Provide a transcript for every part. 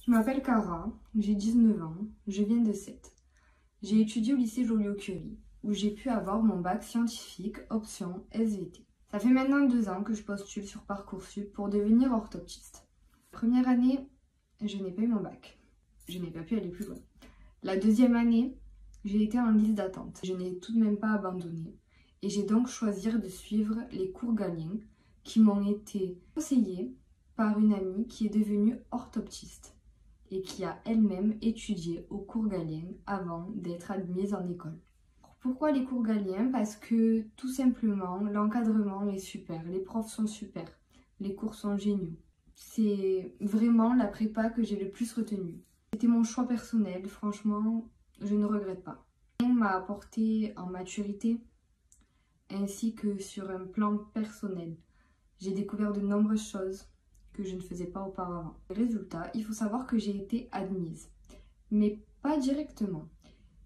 Je m'appelle Cara, j'ai 19 ans, je viens de Sète. J'ai étudié au lycée Joliot-Curie, où j'ai pu avoir mon bac scientifique option SVT. Ça fait maintenant 2 ans que je postule sur Parcoursup pour devenir orthoptiste. Première année, je n'ai pas eu mon bac. Je n'ai pas pu aller plus loin. La deuxième année, j'ai été en liste d'attente. Je n'ai tout de même pas abandonné et j'ai donc choisi de suivre les cours Galien qui m'ont été conseillés par une amie qui est devenue orthoptiste et qui a elle-même étudié au cours Galien avant d'être admise en école. Pourquoi les cours Galien? Parce que tout simplement, l'encadrement est super, les profs sont super, les cours sont géniaux. C'est vraiment la prépa que j'ai le plus retenue. C'était mon choix personnel, franchement, je ne regrette pas. On m'a apporté en maturité ainsi que sur un plan personnel. J'ai découvert de nombreuses choses que je ne faisais pas auparavant. Résultat, il faut savoir que j'ai été admise, mais pas directement.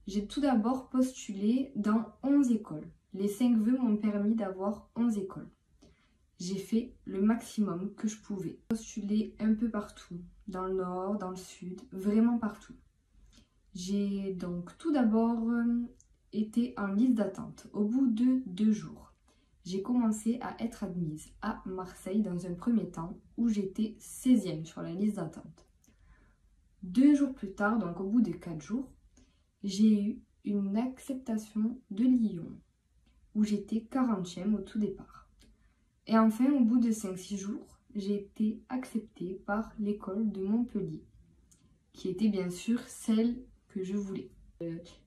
J'ai tout d'abord postulé dans 11 écoles. Les 5 vœux m'ont permis d'avoir 11 écoles. J'ai fait le maximum que je pouvais. Postulé un peu partout, dans le nord, dans le sud, vraiment partout. J'ai donc tout d'abord été en liste d'attente. Au bout de 2 jours, j'ai commencé à être admise à Marseille dans un premier temps où j'étais 16e sur la liste d'attente. 2 jours plus tard, donc au bout de 4 jours, j'ai eu une acceptation de Lyon où j'étais 40e au tout départ. Et enfin, au bout de 5-6 jours, j'ai été acceptée par l'école de Montpellier, qui était bien sûr celle que je voulais.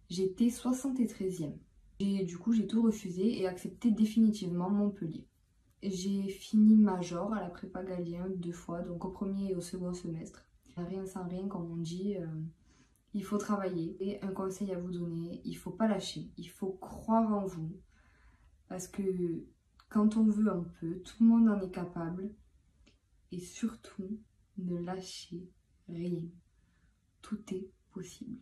J'étais 73e. Du coup, j'ai tout refusé et accepté définitivement Montpellier. J'ai fini major à la prépa Galien 2 fois, donc au premier et au second semestre. Rien sans rien, comme on dit, il faut travailler. Et un conseil à vous donner, il ne faut pas lâcher, il faut croire en vous. Parce que quand on veut, on peut, tout le monde en est capable. Et surtout, ne lâchez rien. Tout est possible.